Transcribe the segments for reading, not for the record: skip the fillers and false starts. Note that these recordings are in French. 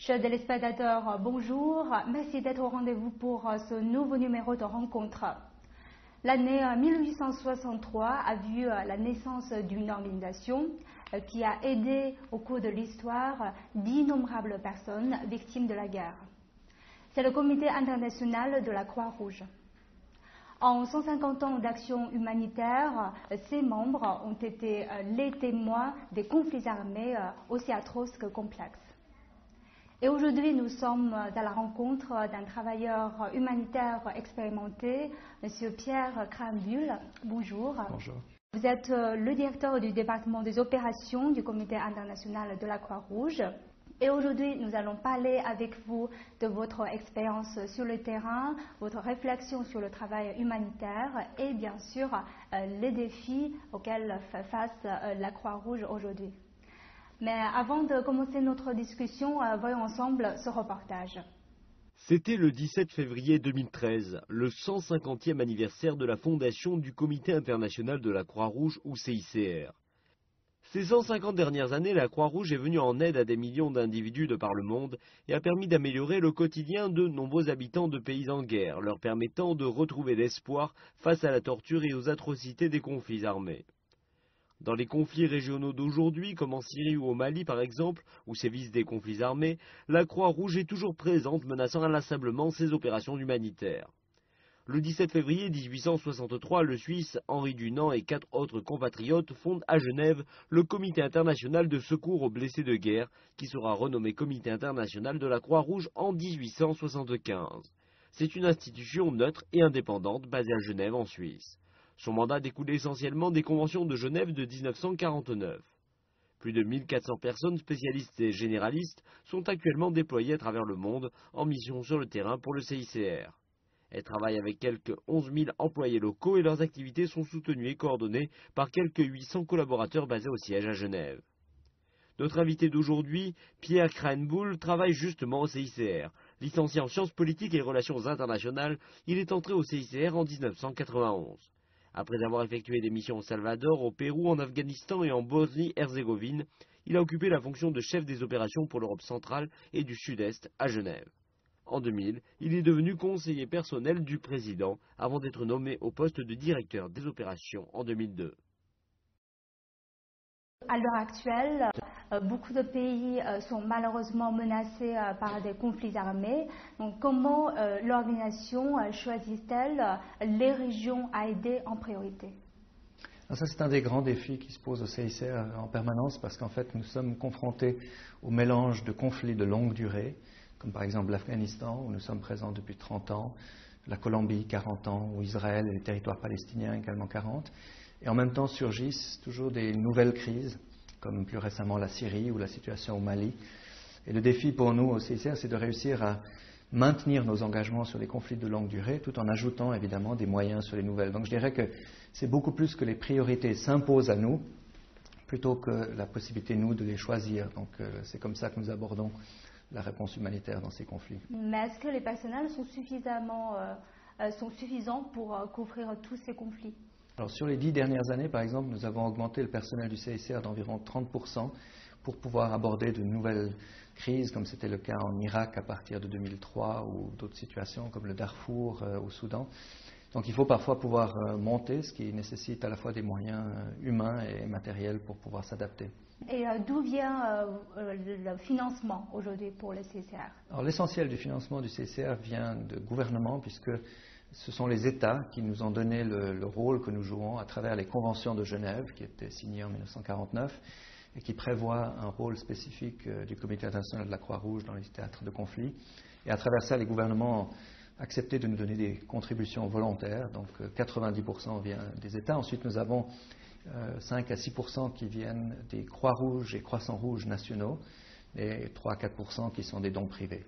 Chers téléspectateurs, bonjour. Merci d'être au rendez-vous pour ce nouveau numéro de rencontre. L'année 1863 a vu la naissance d'une organisation qui a aidé au cours de l'histoire d'innombrables personnes victimes de la guerre. C'est le Comité international de la Croix-Rouge. En 150 ans d'action humanitaire, ses membres ont été les témoins des conflits armés aussi atroces que complexes. Et aujourd'hui, nous sommes à la rencontre d'un travailleur humanitaire expérimenté, M. Pierre Cranbull. Bonjour. Bonjour. Vous êtes le directeur du département des opérations du Comité international de la Croix-Rouge. Et aujourd'hui, nous allons parler avec vous de votre expérience sur le terrain, votre réflexion sur le travail humanitaire et bien sûr les défis auxquels fait face la Croix-Rouge aujourd'hui. Mais avant de commencer notre discussion, voyons ensemble ce reportage. C'était le 17 février 2013, le 150e anniversaire de la fondation du Comité international de la Croix-Rouge ou CICR. Ces 150 dernières années, la Croix-Rouge est venue en aide à des millions d'individus de par le monde et a permis d'améliorer le quotidien de nombreux habitants de pays en guerre, leur permettant de retrouver l'espoir face à la torture et aux atrocités des conflits armés. Dans les conflits régionaux d'aujourd'hui, comme en Syrie ou au Mali par exemple, où sévissent des conflits armés, la Croix-Rouge est toujours présente, menaçant inlassablement ses opérations humanitaires. Le 17 février 1863, le Suisse Henri Dunant et 4 autres compatriotes fondent à Genève le Comité international de secours aux blessés de guerre, qui sera renommé Comité international de la Croix-Rouge en 1875. C'est une institution neutre et indépendante basée à Genève en Suisse. Son mandat découle essentiellement des conventions de Genève de 1949. Plus de 1400 personnes spécialistes et généralistes sont actuellement déployées à travers le monde en mission sur le terrain pour le CICR. Elles travaillent avec quelques 11 000 employés locaux et leurs activités sont soutenues et coordonnées par quelques 800 collaborateurs basés au siège à Genève. Notre invité d'aujourd'hui, Pierre Cranbull, travaille justement au CICR. Licencié en sciences politiques et relations internationales, il est entré au CICR en 1991. Après avoir effectué des missions au Salvador, au Pérou, en Afghanistan et en Bosnie-Herzégovine, il a occupé la fonction de chef des opérations pour l'Europe centrale et du Sud-Est à Genève. En 2000, il est devenu conseiller personnel du président avant d'être nommé au poste de directeur des opérations en 2002. À l'heure actuelle, beaucoup de pays sont malheureusement menacés par des conflits armés. Donc, comment l'organisation choisit-elle les régions à aider en priorité? Alors ça, c'est un des grands défis qui se posent au CICR en permanence parce qu'en fait, nous sommes confrontés au mélange de conflits de longue durée, comme par exemple l'Afghanistan, où nous sommes présents depuis 30 ans, la Colombie, 40 ans, ou Israël et les territoires palestiniens, également 40. Et en même temps surgissent toujours des nouvelles crises, comme plus récemment la Syrie ou la situation au Mali. Et le défi pour nous au CICR, c'est de réussir à maintenir nos engagements sur les conflits de longue durée, tout en ajoutant évidemment des moyens sur les nouvelles. Donc je dirais que c'est beaucoup plus que les priorités s'imposent à nous, plutôt que la possibilité, nous, de les choisir. Donc c'est comme ça que nous abordons la réponse humanitaire dans ces conflits. Mais est-ce que les personnels sont suffisants pour couvrir tous ces conflits? Alors, sur les 10 dernières années, par exemple, nous avons augmenté le personnel du CICR d'environ 30% pour pouvoir aborder de nouvelles crises, comme c'était le cas en Irak à partir de 2003 ou d'autres situations comme le Darfour au Soudan. Donc il faut parfois pouvoir monter, ce qui nécessite à la fois des moyens humains et matériels pour pouvoir s'adapter. Et d'où vient le financement aujourd'hui pour le CICR? Alors l'essentiel du financement du CICR vient de gouvernement, puisque ce sont les États qui nous ont donné le rôle que nous jouons à travers les conventions de Genève, qui étaient signées en 1949, et qui prévoient un rôle spécifique du Comité international de la Croix-Rouge dans les théâtres de conflit. Et à travers ça, les gouvernements ont accepté de nous donner des contributions volontaires, donc 90% vient des États. Ensuite, nous avons 5 à 6% qui viennent des Croix-Rouges et Croissants-Rouges nationaux, et 3 à 4% qui sont des dons privés.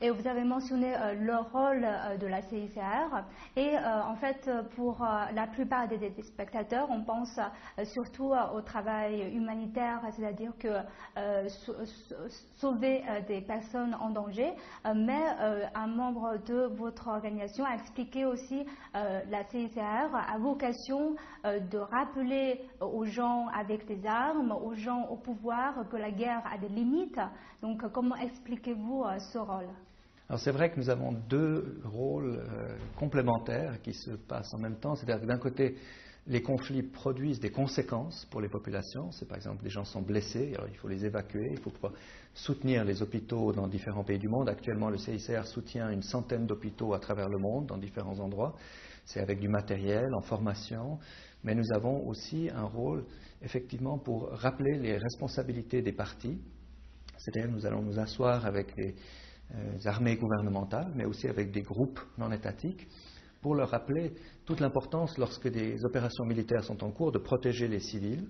Et vous avez mentionné le rôle de la CICR et en fait pour la plupart des spectateurs on pense surtout au travail humanitaire, c'est-à-dire que sauver des personnes en danger, mais un membre de votre organisation a expliqué aussi la CICR a vocation de rappeler aux gens avec des armes, aux gens au pouvoir que la guerre a des limites. Donc comment expliquez-vous ce rôle? Alors c'est vrai que nous avons deux rôles complémentaires qui se passent en même temps. C'est-à-dire que d'un côté, les conflits produisent des conséquences pour les populations. C'est par exemple des gens sont blessés, alors il faut les évacuer, il faut pouvoir soutenir les hôpitaux dans différents pays du monde. Actuellement, le CICR soutient une centaine d'hôpitaux à travers le monde, dans différents endroits. C'est avec du matériel, en formation. Mais nous avons aussi un rôle, effectivement, pour rappeler les responsabilités des partis. C'est-à-dire que nous allons nous asseoir avec les armées gouvernementales, mais aussi avec des groupes non étatiques, pour leur rappeler toute l'importance, lorsque des opérations militaires sont en cours, de protéger les civils,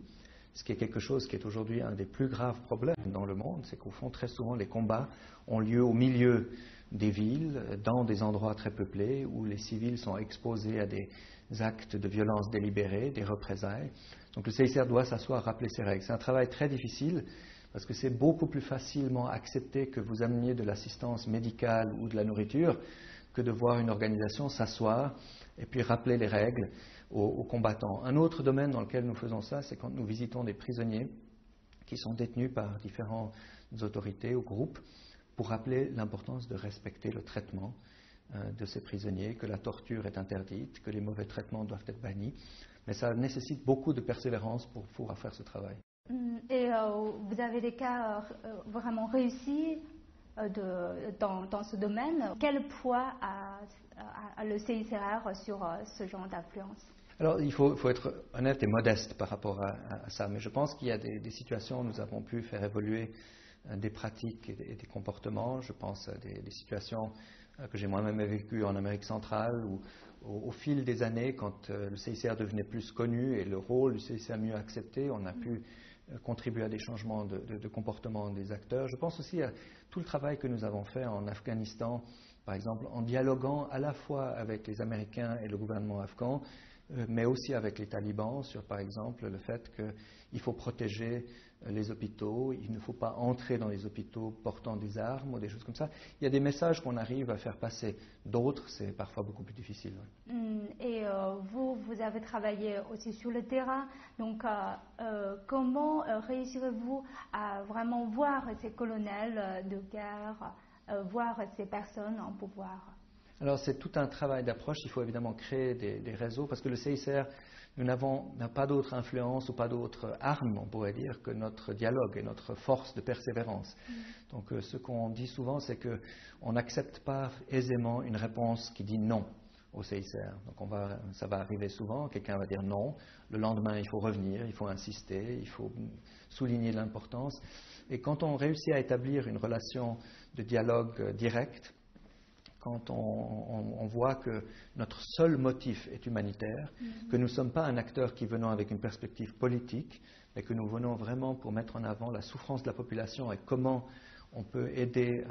ce qui est quelque chose qui est aujourd'hui un des plus graves problèmes dans le monde, c'est qu'au fond, très souvent, les combats ont lieu au milieu des villes, dans des endroits très peuplés, où les civils sont exposés à des actes de violence délibérés, des représailles. Donc le CICR doit s'asseoir, rappeler ces règles. C'est un travail très difficile, parce que c'est beaucoup plus facilement accepté que vous ameniez de l'assistance médicale ou de la nourriture que de voir une organisation s'asseoir et puis rappeler les règles aux combattants. Un autre domaine dans lequel nous faisons ça, c'est quand nous visitons des prisonniers qui sont détenus par différentes autorités ou groupes pour rappeler l'importance de respecter le traitement de ces prisonniers, que la torture est interdite, que les mauvais traitements doivent être bannis. Mais ça nécessite beaucoup de persévérance pour pouvoir faire ce travail. Et vous avez des cas vraiment réussis dans ce domaine. Quel poids a le CICR sur ce genre d'influence? Alors, il faut être honnête et modeste par rapport à ça, mais je pense qu'il y a des situations où nous avons pu faire évoluer des pratiques et des comportements. Je pense à des situations que j'ai moi-même vécues en Amérique centrale, où au fil des années, quand le CICR devenait plus connu et le rôle du CICR mieux accepté, on a pu contribuer à des changements de comportement des acteurs. Je pense aussi à tout le travail que nous avons fait en Afghanistan, par exemple, en dialoguant à la fois avec les Américains et le gouvernement afghan, mais aussi avec les talibans sur, par exemple, le fait qu'il faut protéger les hôpitaux, il ne faut pas entrer dans les hôpitaux portant des armes ou des choses comme ça. Il y a des messages qu'on arrive à faire passer. D'autres, c'est parfois beaucoup plus difficile. Et vous avez travaillé aussi sur le terrain. Donc, comment réussirez-vous à vraiment voir ces colonels de guerre, voir ces personnes en pouvoir? Alors c'est tout un travail d'approche. Il faut évidemment créer des réseaux parce que le CICR, n'a pas d'autre influence ou pas d'autre arme, on pourrait dire, que notre dialogue et notre force de persévérance. Donc ce qu'on dit souvent, c'est qu'on n'accepte pas aisément une réponse qui dit non au CICR. Donc ça va arriver souvent, quelqu'un va dire non, le lendemain il faut revenir, il faut insister, il faut souligner l'importance. Et quand on réussit à établir une relation de dialogue direct, quand on voit que notre seul motif est humanitaire, que nous ne sommes pas un acteur qui venons avec une perspective politique, mais que nous venons vraiment pour mettre en avant la souffrance de la population et comment on peut aider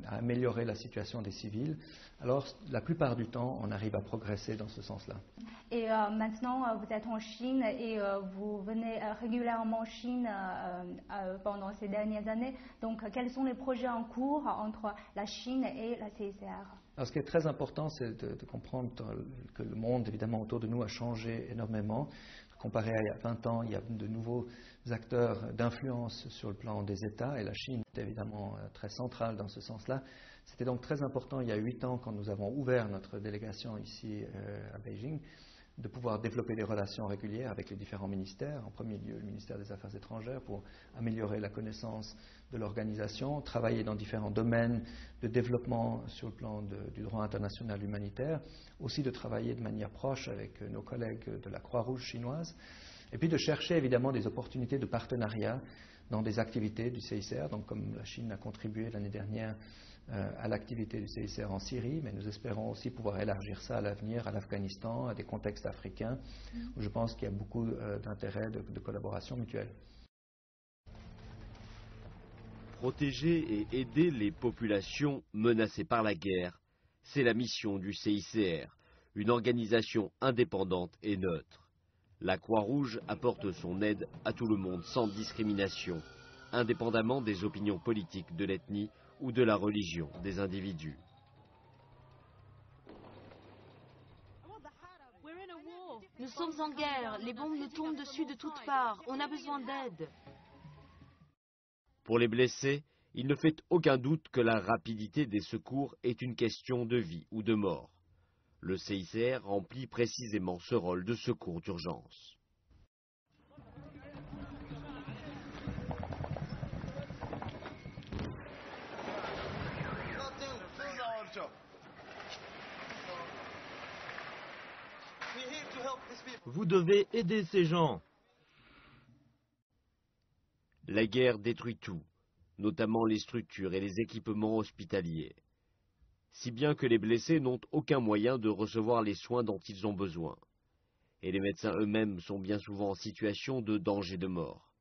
à améliorer la situation des civils, alors la plupart du temps, on arrive à progresser dans ce sens-là. Et maintenant, vous êtes en Chine et vous venez régulièrement en Chine pendant ces dernières années. Donc, quels sont les projets en cours entre la Chine et la CICR? Alors, ce qui est très important, c'est de comprendre que le monde, évidemment, autour de nous a changé énormément. Comparé à il y a 20 ans, il y a de nouveaux acteurs d'influence sur le plan des États, et la Chine est évidemment très centrale dans ce sens-là. C'était donc très important, il y a 8 ans, quand nous avons ouvert notre délégation ici à Beijing, de pouvoir développer des relations régulières avec les différents ministères, en premier lieu le ministère des Affaires étrangères, pour améliorer la connaissance de l'organisation, travailler dans différents domaines de développement sur le plan du droit international humanitaire, aussi de travailler de manière proche avec nos collègues de la Croix-Rouge chinoise, et puis de chercher évidemment des opportunités de partenariat dans des activités du CICR, donc comme la Chine a contribué l'année dernière à l'activité du CICR en Syrie, mais nous espérons aussi pouvoir élargir ça à l'avenir à l'Afghanistan, à des contextes africains, où je pense qu'il y a beaucoup d'intérêt de collaboration mutuelle. Protéger et aider les populations menacées par la guerre, c'est la mission du CICR, une organisation indépendante et neutre. La Croix-Rouge apporte son aide à tout le monde sans discrimination, indépendamment des opinions politiques, de l'ethnie ou de la religion des individus. Nous sommes en guerre, les bombes nous tombent dessus de toutes parts, on a besoin d'aide. Pour les blessés, il ne fait aucun doute que la rapidité des secours est une question de vie ou de mort. Le CICR remplit précisément ce rôle de secours d'urgence. Vous devez aider ces gens. La guerre détruit tout, notamment les structures et les équipements hospitaliers. Si bien que les blessés n'ont aucun moyen de recevoir les soins dont ils ont besoin. Et les médecins eux-mêmes sont bien souvent en situation de danger de mort.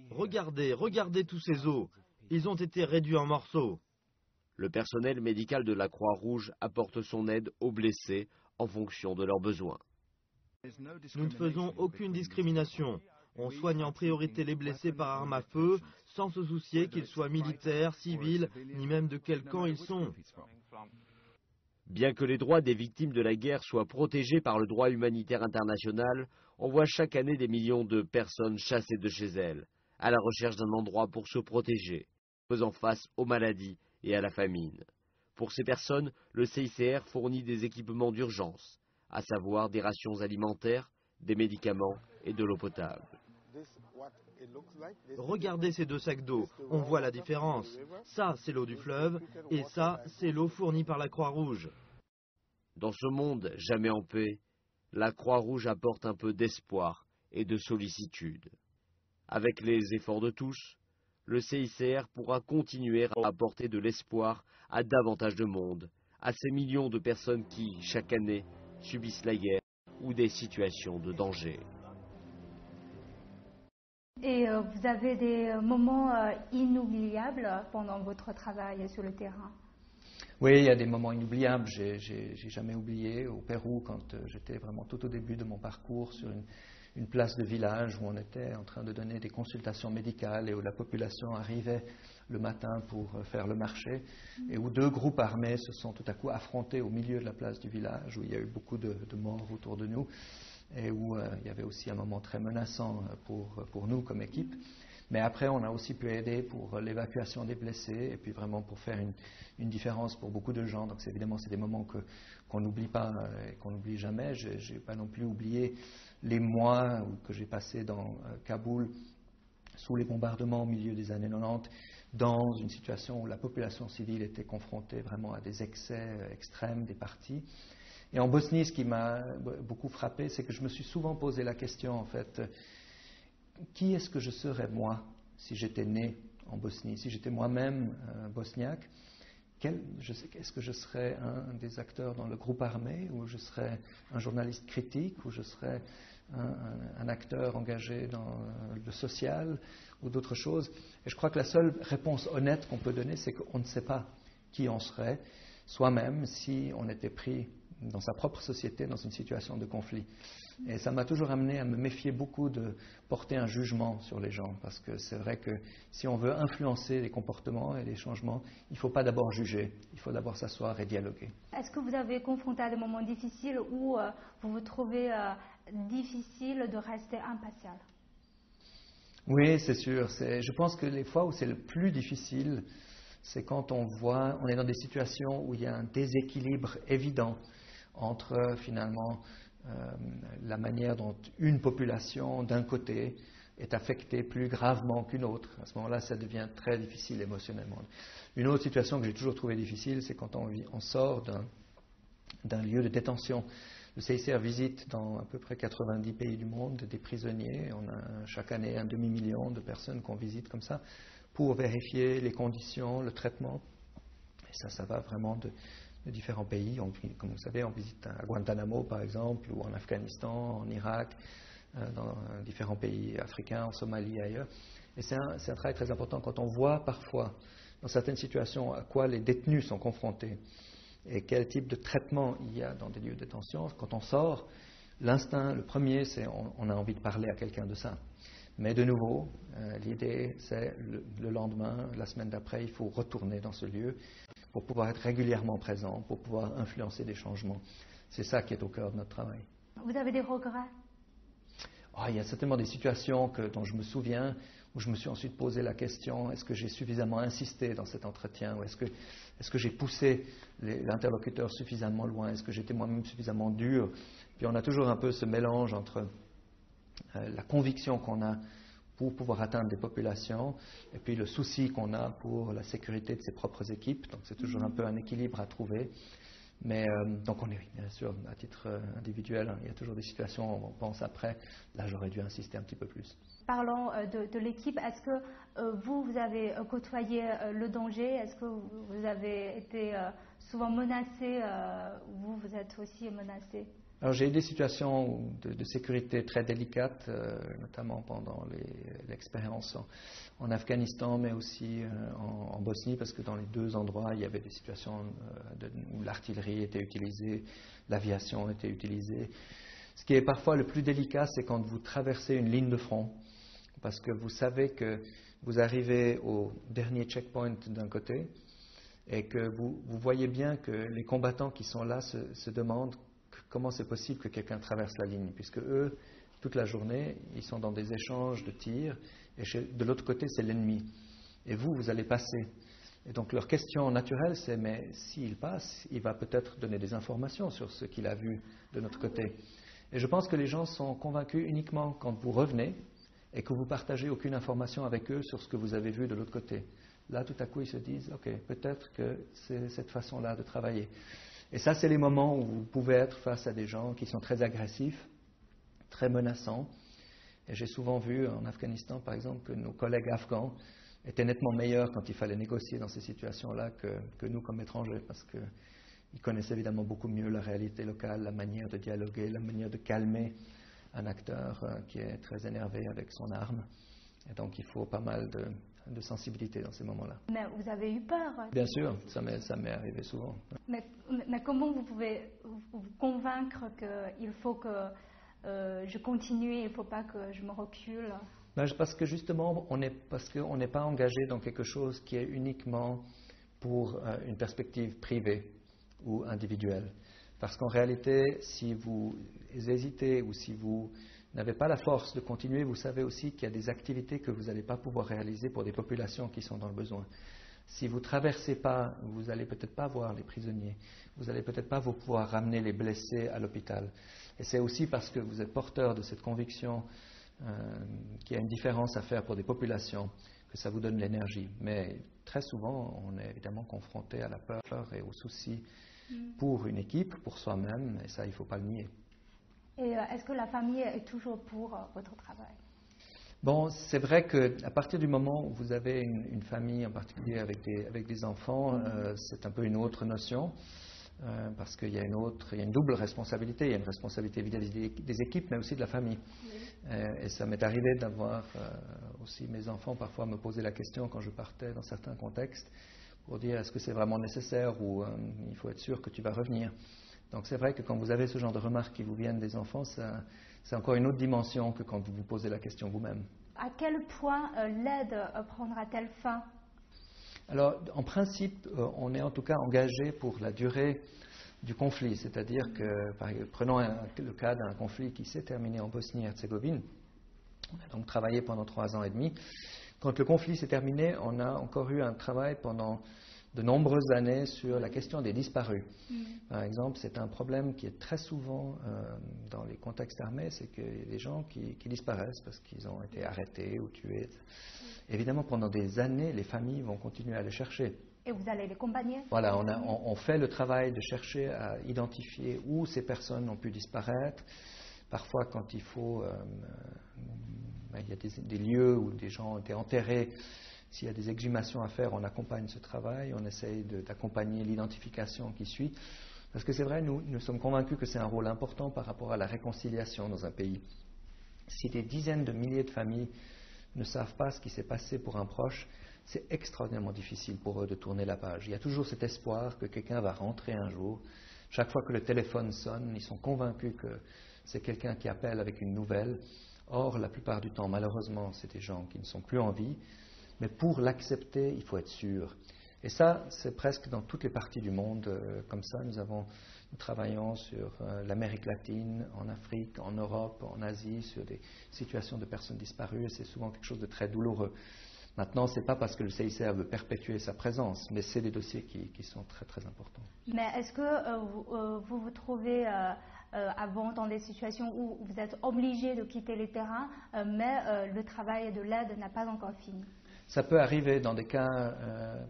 Regardez, regardez tous ces os. Ils ont été réduits en morceaux. Le personnel médical de la Croix-Rouge apporte son aide aux blessés en fonction de leurs besoins. Nous ne faisons aucune discrimination. On soigne en priorité les blessés par arme à feu, sans se soucier qu'ils soient militaires, civils, ni même de quel camp ils sont. Bien que les droits des victimes de la guerre soient protégés par le droit humanitaire international, on voit chaque année des millions de personnes chassées de chez elles, à la recherche d'un endroit pour se protéger, faisant face aux maladies et à la famine. Pour ces personnes, le CICR fournit des équipements d'urgence, à savoir des rations alimentaires, des médicaments et de l'eau potable. Regardez ces deux sacs d'eau, on voit la différence. Ça, c'est l'eau du fleuve, et ça, c'est l'eau fournie par la Croix-Rouge. Dans ce monde jamais en paix, la Croix-Rouge apporte un peu d'espoir et de sollicitude. Avec les efforts de tous, le CICR pourra continuer à apporter de l'espoir à davantage de monde, à ces millions de personnes qui, chaque année, subissent la guerre ou des situations de danger. Et vous avez des moments inoubliables pendant votre travail sur le terrain? Oui, il y a des moments inoubliables. J'ai jamais oublié au Pérou, quand j'étais vraiment tout au début de mon parcours, sur une place de village où on était en train de donner des consultations médicales et où la population arrivait le matin pour faire le marché, et où deux groupes armés se sont tout à coup affrontés au milieu de la place du village, où il y a eu beaucoup de morts autour de nous, et où il y avait aussi un moment très menaçant pour nous comme équipe. Mais après, on a aussi pu aider pour l'évacuation des blessés et puis vraiment pour faire une différence pour beaucoup de gens. Donc évidemment, c'est des moments qu'on n'oublie pas et qu'on n'oublie jamais. Je n'ai pas non plus oublié les mois que j'ai passés dans Kaboul sous les bombardements au milieu des années 90, dans une situation où la population civile était confrontée vraiment à des excès extrêmes des partis. Et en Bosnie, ce qui m'a beaucoup frappé, c'est que je me suis souvent posé la question, en fait, qui est-ce que je serais moi si j'étais né en Bosnie, si j'étais moi-même bosniaque? Est-ce que je serais un des acteurs dans le groupe armé, ou je serais un journaliste critique, ou je serais un acteur engagé dans le social ou d'autres choses? Et je crois que la seule réponse honnête qu'on peut donner, c'est qu'on ne sait pas qui on serait soi-même si on était pris dans sa propre société dans une situation de conflit. Et ça m'a toujours amené à me méfier beaucoup de porter un jugement sur les gens, parce que c'est vrai que si on veut influencer les comportements et les changements, il ne faut pas d'abord juger, il faut d'abord s'asseoir et dialoguer. Est-ce que vous avez confronté à des moments difficiles où vous vous trouvez difficile de rester impartial? Oui, c'est sûr. Je pense que les fois où c'est le plus difficile, c'est quand on est dans des situations où il y a un déséquilibre évident entre finalement la manière dont une population d'un côté est affectée plus gravement qu'une autre. À ce moment-là, ça devient très difficile émotionnellement. Une autre situation que j'ai toujours trouvée difficile, c'est quand on sort d'un lieu de détention. Le CICR visite dans à peu près 90 pays du monde des prisonniers. On a chaque année 1,5 million de personnes qu'on visite comme ça pour vérifier les conditions, le traitement. Et ça va vraiment de différents pays. Comme vous savez, on visite à Guantanamo, par exemple, ou en Afghanistan, en Irak, dans différents pays africains, en Somalie et ailleurs. Et c'est un travail très important quand on voit parfois, dans certaines situations, à quoi les détenus sont confrontés et quel type de traitement il y a dans des lieux de détention. Quand on sort, l'instinct, le premier, c'est on a envie de parler à quelqu'un de ça. Mais de nouveau, l'idée, c'est le lendemain, la semaine d'après, il faut retourner dans ce lieu pour pouvoir être régulièrement présent, pour pouvoir influencer des changements. C'est ça qui est au cœur de notre travail. Vous avez des regrets? Il y a certainement des situations dont je me souviens où je me suis ensuite posé la question, est-ce que j'ai suffisamment insisté dans cet entretien, ou est-ce que j'ai poussé l'interlocuteur suffisamment loin, est-ce que j'étais moi-même suffisamment dur? Puis on a toujours un peu ce mélange entre la conviction qu'on a pour pouvoir atteindre des populations et puis le souci qu'on a pour la sécurité de ses propres équipes. Donc c'est toujours un peu un équilibre à trouver. Mais donc on est, bien sûr, à titre individuel, il y a toujours des situations où on pense après, là j'aurais dû insister un petit peu plus. Parlons de l'équipe. Est-ce que vous avez côtoyé le danger? Est-ce que vous avez été souvent menacé? Vous êtes aussi menacé? Alors j'ai eu des situations de sécurité très délicates, notamment pendant l'expérience en Afghanistan, mais aussi en Bosnie, parce que dans les deux endroits, il y avait des situations où l'artillerie était utilisée, l'aviation était utilisée. Ce qui est parfois le plus délicat, c'est quand vous traversez une ligne de front, parce que vous savez que vous arrivez au dernier checkpoint d'un côté, et que vous voyez bien que les combattants qui sont là se demandent comment c'est possible que quelqu'un traverse la ligne, puisque eux, toute la journée, ils sont dans des échanges de tirs, et de l'autre côté, c'est l'ennemi. Et vous allez passer. Et donc leur question naturelle, c'est, mais s'il passe, il va peut-être donner des informations sur ce qu'il a vu de notre côté. Et je pense que les gens sont convaincus uniquement quand vous revenez et que vous partagez aucune information avec eux sur ce que vous avez vu de l'autre côté. Là, tout à coup, ils se disent, OK, peut-être que c'est cette façon-là de travailler. Et ça, c'est les moments où vous pouvez être face à des gens qui sont très agressifs, très menaçants. Et j'ai souvent vu en Afghanistan, par exemple, que nos collègues afghans étaient nettement meilleurs quand il fallait négocier dans ces situations-là que nous comme étrangers, parce qu'ils connaissent évidemment beaucoup mieux la réalité locale, la manière de dialoguer, la manière de calmer un acteur qui est très énervé avec son arme. Et donc il faut pas mal de sensibilité dans ces moments-là. Mais vous avez eu peur? Bien sûr, ça m'est arrivé souvent. Mais comment vous pouvez vous convaincre qu'il faut que je continue, il ne faut pas que je me recule? Parce que justement, parce qu'on n'est pas engagé dans quelque chose qui est uniquement pour une perspective privée ou individuelle. Parce qu'en réalité, si vous hésitez ou si vous n'avez pas la force de continuer, vous savez aussi qu'il y a des activités que vous n'allez pas pouvoir réaliser pour des populations qui sont dans le besoin. Si vous ne traversez pas, vous n'allez peut-être pas voir les prisonniers, vous n'allez peut-être pas pouvoir ramener les blessés à l'hôpital. Et c'est aussi parce que vous êtes porteur de cette conviction qu'il y a une différence à faire pour des populations que ça vous donne l'énergie. Mais très souvent, on est évidemment confronté à la peur et au souci pour une équipe, pour soi-même, et ça, il ne faut pas le nier. Et est-ce que la famille est toujours pour votre travail? Bon, c'est vrai qu'à partir du moment où vous avez une famille, en particulier avec des enfants, c'est un peu une autre notion, parce qu'il y a une double responsabilité. Il y a une responsabilité vis-à-vis des équipes, mais aussi de la famille. Oui. Et ça m'est arrivé d'avoir aussi mes enfants parfois me poser la question quand je partais dans certains contextes, pour dire est-ce que c'est vraiment nécessaire ou il faut être sûr que tu vas revenir. Donc c'est vrai que quand vous avez ce genre de remarques qui vous viennent des enfants, c'est encore une autre dimension que quand vous vous posez la question vous-même. À quel point l'aide prendra-t-elle fin? Alors, en principe, on est en tout cas engagé pour la durée du conflit. C'est-à-dire que, prenons le cas d'un conflit qui s'est terminé en Bosnie-Herzégovine. On a donc travaillé pendant 3 ans et demi. Quand le conflit s'est terminé, on a encore eu un travail pendant de nombreuses années sur la question des disparus. Par exemple, c'est un problème qui est très souvent dans les contextes armés, c'est que les gens qui disparaissent parce qu'ils ont été arrêtés ou tués. Évidemment, pendant des années, les familles vont continuer à les chercher. Et vous allez les accompagner? Voilà, on fait le travail de chercher à identifier où ces personnes ont pu disparaître. Parfois, quand il faut, il y a des lieux où des gens ont été enterrés. S'il y a des exhumations à faire, on accompagne ce travail, on essaye d'accompagner l'identification qui suit. Parce que c'est vrai, nous sommes convaincus que c'est un rôle important par rapport à la réconciliation dans un pays. Si des dizaines de milliers de familles ne savent pas ce qui s'est passé pour un proche, c'est extraordinairement difficile pour eux de tourner la page. Il y a toujours cet espoir que quelqu'un va rentrer un jour. Chaque fois que le téléphone sonne, ils sont convaincus que c'est quelqu'un qui appelle avec une nouvelle. Or, la plupart du temps, malheureusement, c'est des gens qui ne sont plus en vie. Mais pour l'accepter, il faut être sûr. Et ça, c'est presque dans toutes les parties du monde comme ça. Nous travaillons sur l'Amérique latine, en Afrique, en Europe, en Asie, sur des situations de personnes disparues. Et c'est souvent quelque chose de très douloureux. Maintenant, ce n'est pas parce que le CICR veut perpétuer sa présence, mais c'est des dossiers qui sont très, très importants. Mais est-ce que vous vous trouvez avant dans des situations où vous êtes obligé de quitter les terrains, mais le travail de l'aide n'a pas encore fini? Ça peut arriver dans des cas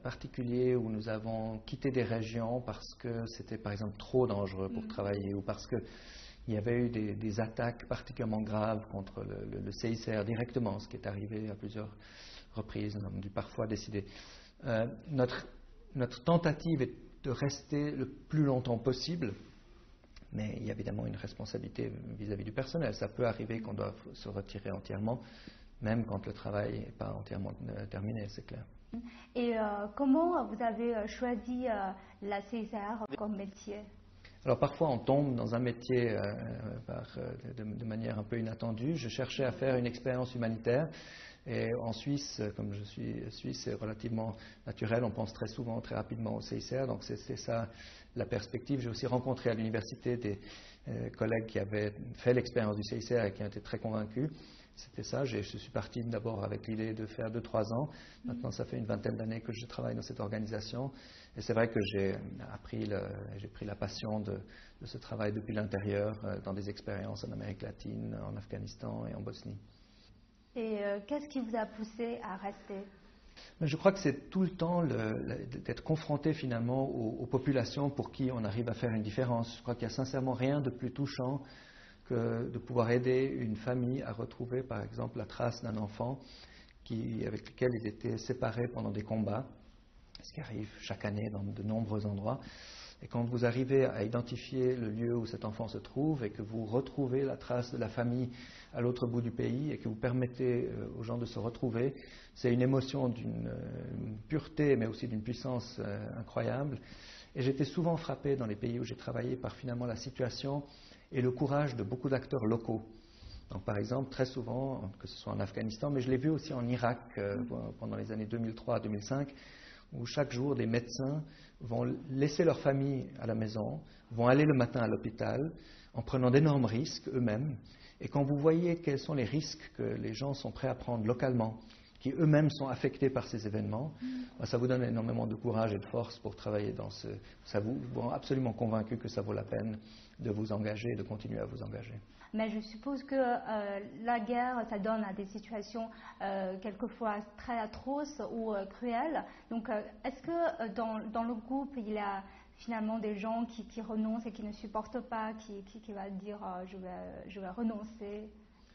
particuliers où nous avons quitté des régions parce que c'était par exemple trop dangereux pour travailler ou parce qu'il y avait eu des attaques particulièrement graves contre le CICR directement, ce qui est arrivé à plusieurs reprises. Nous avons dû parfois décider. Notre tentative est de rester le plus longtemps possible, mais il y a évidemment une responsabilité vis-à-vis du personnel. Ça peut arriver qu'on doive se retirer entièrement, même quand le travail n'est pas entièrement terminé, c'est clair. Et comment vous avez choisi la CICR comme métier? Alors parfois on tombe dans un métier de manière un peu inattendue. Je cherchais à faire une expérience humanitaire et en Suisse, comme je suis suisse, c'est relativement naturel, on pense très souvent, très rapidement au CICR, donc c'est ça la perspective. J'ai aussi rencontré à l'université des collègues qui avaient fait l'expérience du CICR et qui ont été très convaincus. C'était ça, je suis parti d'abord avec l'idée de faire 2-3 ans. Maintenant, ça fait une vingtaine d'années que je travaille dans cette organisation. Et c'est vrai que j'ai pris la passion de ce travail depuis l'intérieur, dans des expériences en Amérique latine, en Afghanistan et en Bosnie. Et qu'est-ce qui vous a poussé à rester? Je crois que c'est tout le temps d'être confronté finalement aux populations pour qui on arrive à faire une différence. Je crois qu'il n'y a sincèrement rien de plus touchant que de pouvoir aider une famille à retrouver, par exemple, la trace d'un enfant avec lequel ils étaient séparés pendant des combats, ce qui arrive chaque année dans de nombreux endroits. Et quand vous arrivez à identifier le lieu où cet enfant se trouve et que vous retrouvez la trace de la famille à l'autre bout du pays et que vous permettez aux gens de se retrouver, c'est une émotion d'une pureté mais aussi d'une puissance incroyable. Et j'étais souvent frappé dans les pays où j'ai travaillé par finalement la situation et le courage de beaucoup d'acteurs locaux. Donc, par exemple, très souvent, que ce soit en Afghanistan, mais je l'ai vu aussi en Irak pendant les années 2003-2005, où chaque jour des médecins vont laisser leur famille à la maison, vont aller le matin à l'hôpital en prenant d'énormes risques eux-mêmes. Et quand vous voyez quels sont les risques que les gens sont prêts à prendre localement, qui eux-mêmes sont affectés par ces événements, ça vous donne énormément de courage et de force pour travailler dans ça vous rend absolument convaincu que ça vaut la peine de vous engager et de continuer à vous engager. Mais je suppose que la guerre, ça donne à des situations quelquefois très atroces ou cruelles. Donc, est-ce que dans le groupe, il y a finalement des gens qui renoncent et qui ne supportent pas, qui va dire je vais renoncer?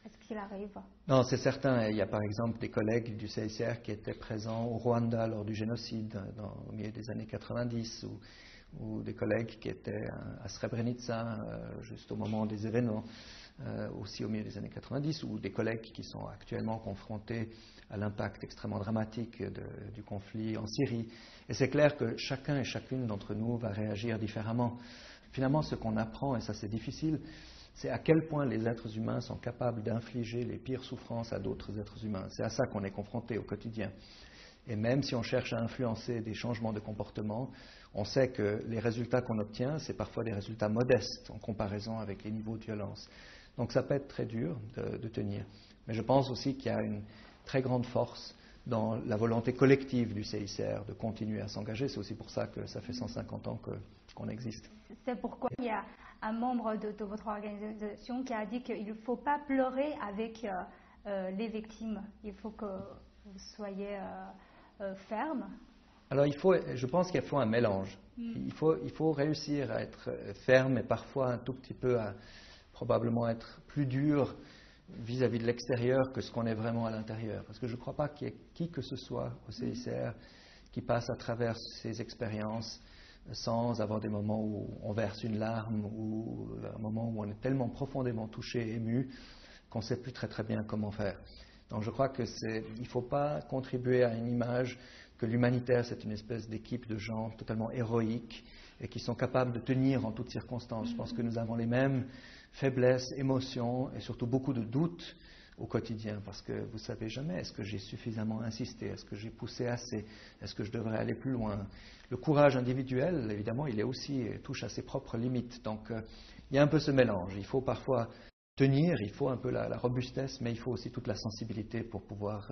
Est-ce qu'il arrive? Non, c'est certain. Il y a par exemple des collègues du CICR qui étaient présents au Rwanda lors du génocide au milieu des années 90 ou des collègues qui étaient à Srebrenica juste au moment des événements, aussi au milieu des années 90, ou des collègues qui sont actuellement confrontés à l'impact extrêmement dramatique du conflit en Syrie. Et c'est clair que chacun et chacune d'entre nous va réagir différemment. Finalement, ce qu'on apprend, et ça c'est difficile, c'est à quel point les êtres humains sont capables d'infliger les pires souffrances à d'autres êtres humains. C'est à ça qu'on est confronté au quotidien. Et même si on cherche à influencer des changements de comportement, on sait que les résultats qu'on obtient, c'est parfois des résultats modestes en comparaison avec les niveaux de violence. Donc ça peut être très dur de tenir. Mais je pense aussi qu'il y a une très grande force dans la volonté collective du CICR de continuer à s'engager. C'est aussi pour ça que ça fait 150 ans qu'on existe. C'est pourquoi il y a un membre de votre organisation qui a dit qu'il ne faut pas pleurer avec les victimes. Il faut que vous soyez ferme. Alors je pense qu'il faut un mélange. Il faut réussir à être ferme et parfois un tout petit peu à probablement être plus dur vis-à-vis de l'extérieur que ce qu'on est vraiment à l'intérieur. Parce que je ne crois pas qu'il y ait qui que ce soit au CICR qui passe à travers ces expériences sans avoir des moments où on verse une larme ou un moment où on est tellement profondément touché, ému, qu'on ne sait plus très très bien comment faire. Donc je crois qu'il ne faut pas contribuer à une image que l'humanitaire c'est une espèce d'équipe de gens totalement héroïques et qui sont capables de tenir en toutes circonstances. Je pense que nous avons les mêmes faiblesses, émotions et surtout beaucoup de doutes au quotidien, parce que vous ne savez jamais, est-ce que j'ai suffisamment insisté, est-ce que j'ai poussé assez, est-ce que je devrais aller plus loin. Le courage individuel, évidemment, il touche à ses propres limites. Donc il y a un peu ce mélange. Il faut parfois tenir, il faut un peu la robustesse, mais il faut aussi toute la sensibilité pour pouvoir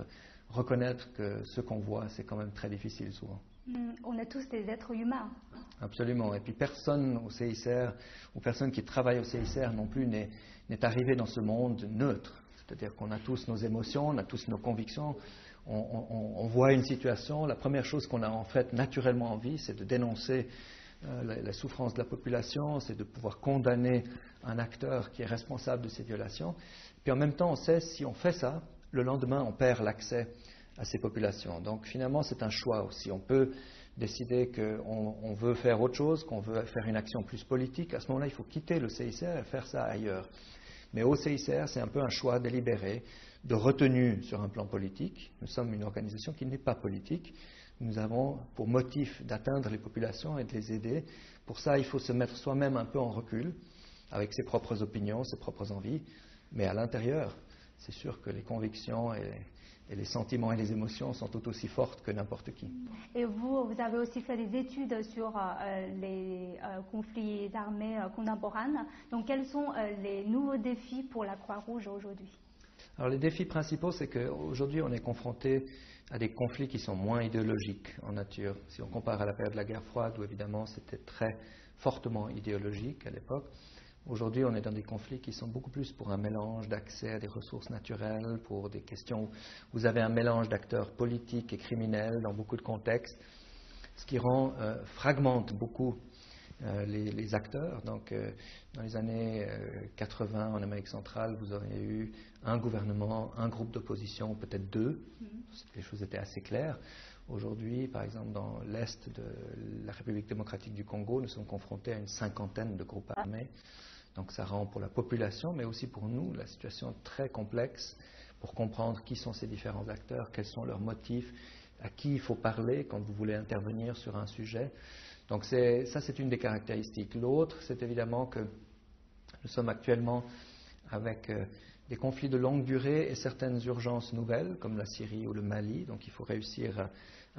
reconnaître que ce qu'on voit, c'est quand même très difficile souvent. On est tous des êtres humains. Absolument. Et puis personne au CICR, ou personne qui travaille au CICR non plus, n'est arrivé dans ce monde neutre. C'est-à-dire qu'on a tous nos émotions, on a tous nos convictions, on voit une situation. La première chose qu'on a en fait naturellement envie, c'est de dénoncer la souffrance de la population, c'est de pouvoir condamner un acteur qui est responsable de ces violations. Puis en même temps, on sait, si on fait ça, le lendemain, on perd l'accès à ces populations. Donc finalement, c'est un choix aussi. On peut décider qu'on veut faire autre chose, qu'on veut faire une action plus politique. À ce moment-là, il faut quitter le CICR et faire ça ailleurs. Mais au CICR, c'est un peu un choix délibéré de retenue sur un plan politique. Nous sommes une organisation qui n'est pas politique. Nous avons pour motif d'atteindre les populations et de les aider. Pour ça, il faut se mettre soi-même un peu en recul, avec ses propres opinions, ses propres envies. Mais à l'intérieur, c'est sûr que les convictions et les sentiments et les émotions sont tout aussi fortes que n'importe qui. Et vous avez aussi fait des études sur les conflits armés contemporains. Donc, quels sont les nouveaux défis pour la Croix-Rouge aujourd'hui? Alors, les défis principaux, c'est qu'aujourd'hui, on est confronté à des conflits qui sont moins idéologiques en nature. Si on compare à la période de la guerre froide, où évidemment c'était très fortement idéologique à l'époque, aujourd'hui, on est dans des conflits qui sont beaucoup plus pour un mélange d'accès à des ressources naturelles, pour des questions où vous avez un mélange d'acteurs politiques et criminels dans beaucoup de contextes, ce qui fragmente beaucoup les acteurs. Donc, dans les années 80 en Amérique centrale, vous auriez eu un gouvernement, un groupe d'opposition, peut-être deux. Les choses étaient assez claires. Aujourd'hui, par exemple, dans l'est de la République démocratique du Congo, nous sommes confrontés à une cinquantaine de groupes armés. Donc ça rend pour la population, mais aussi pour nous, la situation très complexe pour comprendre qui sont ces différents acteurs, quels sont leurs motifs, à qui il faut parler quand vous voulez intervenir sur un sujet. Donc ça, c'est une des caractéristiques. L'autre, c'est évidemment que nous sommes actuellement avec des conflits de longue durée et certaines urgences nouvelles, comme la Syrie ou le Mali. Donc il faut réussir à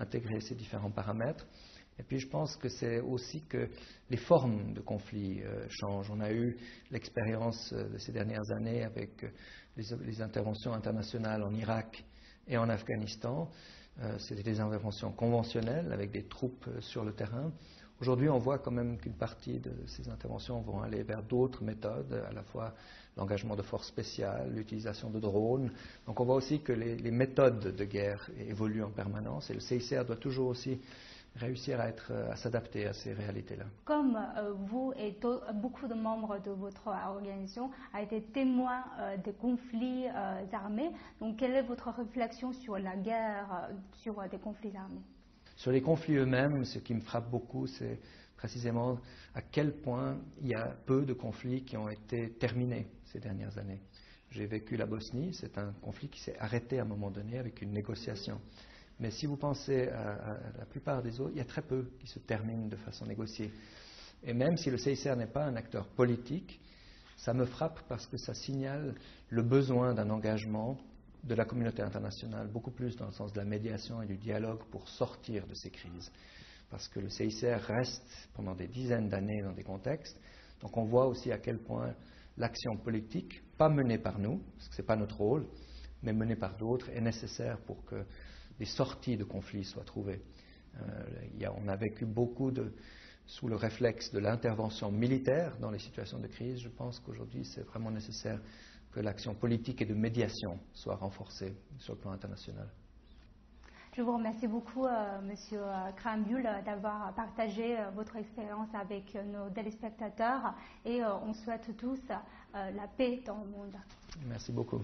intégrer ces différents paramètres. Et puis je pense que c'est aussi que les formes de conflits changent. On a eu l'expérience de ces dernières années avec les interventions internationales en Irak et en Afghanistan. C'était des interventions conventionnelles avec des troupes sur le terrain. Aujourd'hui, on voit quand même qu'une partie de ces interventions vont aller vers d'autres méthodes, à la fois l'engagement de forces spéciales, l'utilisation de drones. Donc on voit aussi que les méthodes de guerre évoluent en permanence et le CICR doit toujours aussi réussir à s'adapter à ces réalités-là. Comme vous et beaucoup de membres de votre organisation ont été témoins des conflits armés, donc quelle est votre réflexion sur la guerre, sur des conflits armés? Sur les conflits eux-mêmes, ce qui me frappe beaucoup, c'est précisément à quel point il y a peu de conflits qui ont été terminés ces dernières années. J'ai vécu la Bosnie, c'est un conflit qui s'est arrêté à un moment donné avec une négociation. Mais si vous pensez à la plupart des autres, il y a très peu qui se terminent de façon négociée. Et même si le CICR n'est pas un acteur politique, ça me frappe parce que ça signale le besoin d'un engagement de la communauté internationale, beaucoup plus dans le sens de la médiation et du dialogue pour sortir de ces crises. Parce que le CICR reste pendant des dizaines d'années dans des contextes. Donc on voit aussi à quel point l'action politique, pas menée par nous, parce que ce n'est pas notre rôle, mais menée par d'autres, est nécessaire pour que des sorties de conflits soient trouvées. On a vécu beaucoup sous le réflexe de l'intervention militaire dans les situations de crise. Je pense qu'aujourd'hui, c'est vraiment nécessaire que l'action politique et de médiation soit renforcée sur le plan international. Je vous remercie beaucoup, Monsieur Graham-Bull, d'avoir partagé votre expérience avec nos téléspectateurs et on souhaite tous la paix dans le monde. Merci beaucoup.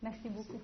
Merci beaucoup.